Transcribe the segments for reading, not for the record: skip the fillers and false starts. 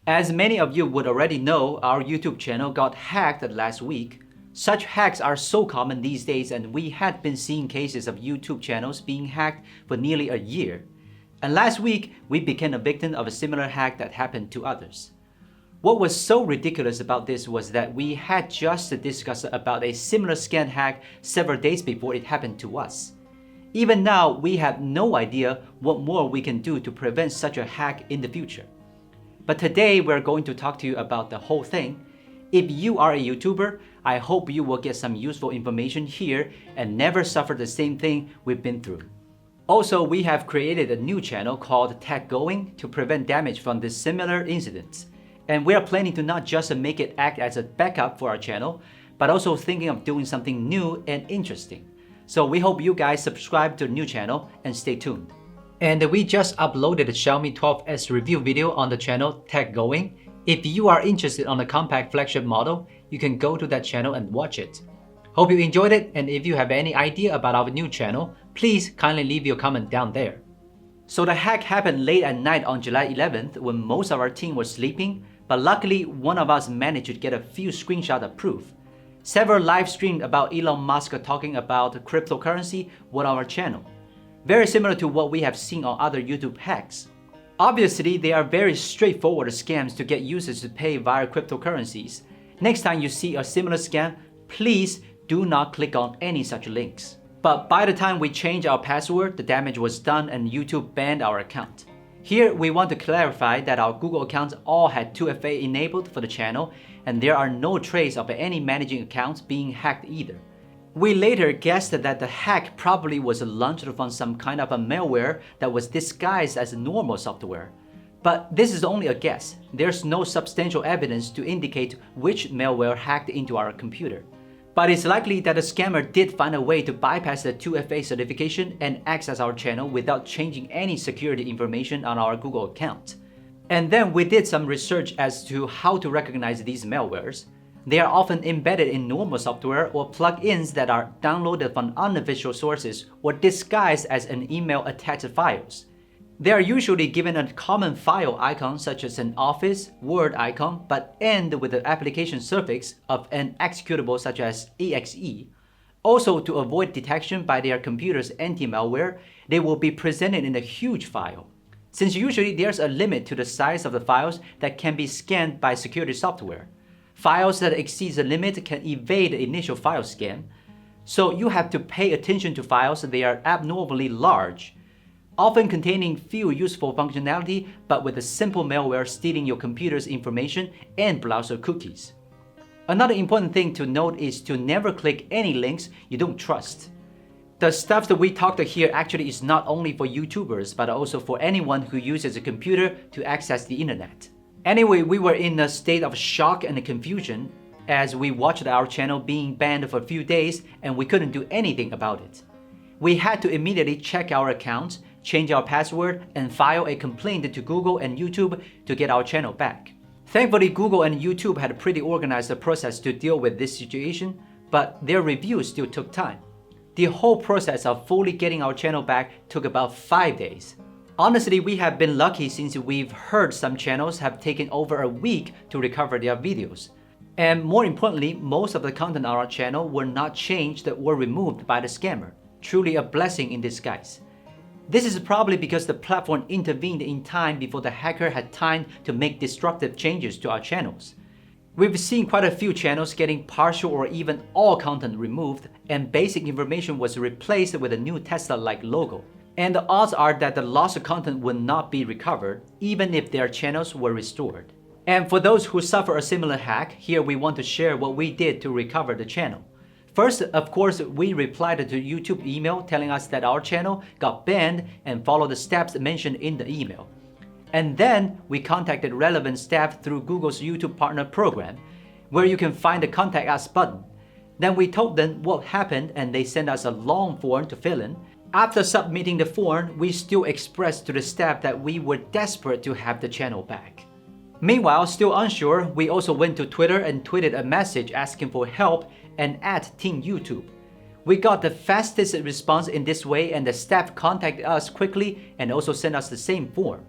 As many of you would already know, our YouTube channel got hacked last week. Such hacks are so common these days, and we had been seeing cases of YouTube channels being hacked for nearly a year. And last week, we became a victim of a similar hack that happened to others. What was so ridiculous about this was that we had just discussed about a similar scam hack several days before it happened to us. Even now, we have no idea what more we can do to prevent such a hack in the future. But today, we're going to talk to you about the whole thing. If you are a YouTuber, I hope you will get some useful information here and never suffer the same thing we've been through. Also, we have created a new channel called TechGoing to prevent damage from these similar incidents. And we are planning to not just make it act as a backup for our channel, but also thinking of doing something new and interesting. So we hope you guys subscribe to the new channel and stay tuned. And we just uploaded a Xiaomi 12S review video on the channel TechGoing. If you are interested on the compact flagship model, you can go to that channel and watch it. Hope you enjoyed it, and if you have any idea about our new channel, please kindly leave your comment down there. So the hack happened late at night on July 11th when most of our team was sleeping, but luckily one of us managed to get a few screenshots of proof. Several live streams about Elon Musk talking about cryptocurrency were on our channel. Very similar to what we have seen on other YouTube hacks. Obviously, they are very straightforward scams to get users to pay via cryptocurrencies. Next time you see a similar scam, please do not click on any such links. But by the time we changed our password, the damage was done and YouTube banned our account. Here, we want to clarify that our Google accounts all had 2FA enabled for the channel, and there are no trace of any managing accounts being hacked either. We later guessed that the hack probably was launched from some kind of a malware that was disguised as normal software. But this is only a guess. There's no substantial evidence to indicate which malware hacked into our computer. But it's likely that the scammer did find a way to bypass the 2FA certification and access our channel without changing any security information on our Google account. And then we did some research as to how to recognize these malwares. They are often embedded in normal software or plugins that are downloaded from unofficial sources or disguised as an email attached files. They are usually given a common file icon such as an Office, Word icon, but end with the application suffix of an executable such as exe. Also, to avoid detection by their computer's anti-malware, they will be presented in a huge file. Since usually there's a limit to the size of the files that can be scanned by security software. Files that exceed the limit can evade the initial file scan, so you have to pay attention to files that are abnormally large, often containing few useful functionality but with a simple malware stealing your computer's information and browser cookies. Another important thing to note is to never click any links you don't trust. The stuff that we talked here actually is not only for YouTubers but also for anyone who uses a computer to access the internet. Anyway, we were in a state of shock and confusion as we watched our channel being banned for a few days and we couldn't do anything about it. We had to immediately check our accounts, change our password, and file a complaint to Google and YouTube to get our channel back. Thankfully, Google and YouTube had a pretty organized process to deal with this situation, but their review still took time. The whole process of fully getting our channel back took about 5 days. Honestly, we have been lucky since we've heard some channels have taken over a week to recover their videos. And more importantly, most of the content on our channel were not changed or removed by the scammer. Truly a blessing in disguise. This is probably because the platform intervened in time before the hacker had time to make destructive changes to our channels. We've seen quite a few channels getting partial or even all content removed, and basic information was replaced with a new Tesla-like logo. And the odds are that the lost content will not be recovered, even if their channels were restored. And for those who suffer a similar hack, here we want to share what we did to recover the channel. First, of course, we replied to YouTube email telling us that our channel got banned and followed the steps mentioned in the email. And then we contacted relevant staff through Google's YouTube Partner Program, where you can find the Contact Us button. Then we told them what happened and they sent us a long form to fill in. After submitting the form, we still expressed to the staff that we were desperate to have the channel back. Meanwhile, still unsure, we also went to Twitter and tweeted a message asking for help and at Team YouTube. We got the fastest response in this way and the staff contacted us quickly and also sent us the same form.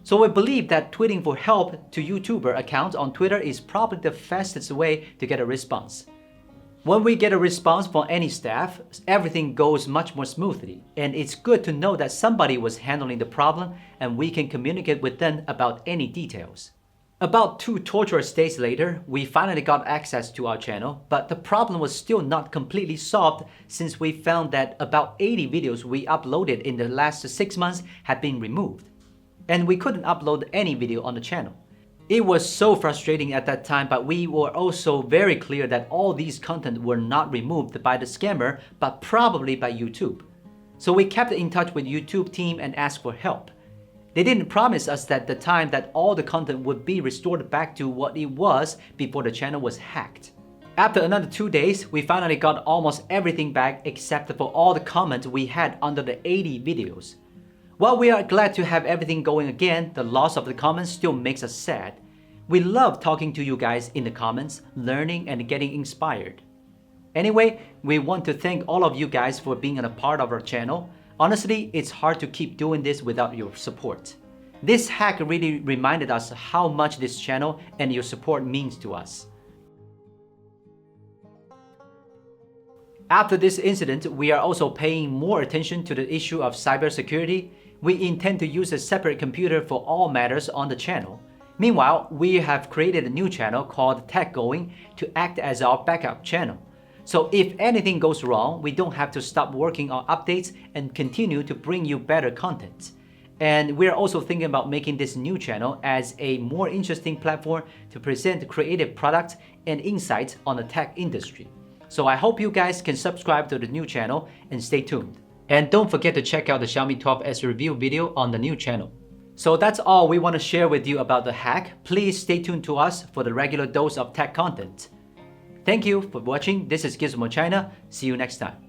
So we believe that tweeting for help to YouTuber accounts on Twitter is probably the fastest way to get a response. When we get a response from any staff, everything goes much more smoothly, and it's good to know that somebody was handling the problem and we can communicate with them about any details. About 2 torturous days later, we finally got access to our channel, but the problem was still not completely solved since we found that about 80 videos we uploaded in the last 6 months had been removed. And we couldn't upload any video on the channel. It was so frustrating at that time, but we were also very clear that all these content were not removed by the scammer, but probably by YouTube. So we kept in touch with YouTube team and asked for help. They didn't promise us at the time that all the content would be restored back to what it was before the channel was hacked. After another 2 days, we finally got almost everything back except for all the comments we had under the 80 videos. While we are glad to have everything going again, the loss of the comments still makes us sad. We love talking to you guys in the comments, learning and getting inspired. Anyway, we want to thank all of you guys for being a part of our channel. Honestly, it's hard to keep doing this without your support. This hack really reminded us how much this channel and your support means to us. After this incident, we are also paying more attention to the issue of cybersecurity. We intend to use a separate computer for all matters on the channel. Meanwhile, we have created a new channel called TechGoing to act as our backup channel. So if anything goes wrong, we don't have to stop working on updates and continue to bring you better content. And we're also thinking about making this new channel as a more interesting platform to present creative products and insights on the tech industry. So I hope you guys can subscribe to the new channel and stay tuned. And don't forget to check out the Xiaomi 12S review video on the new channel. So that's all we want to share with you about the hack. Please stay tuned to us for the regular dose of tech content. Thank you for watching. This is Gizmo China. See you next time.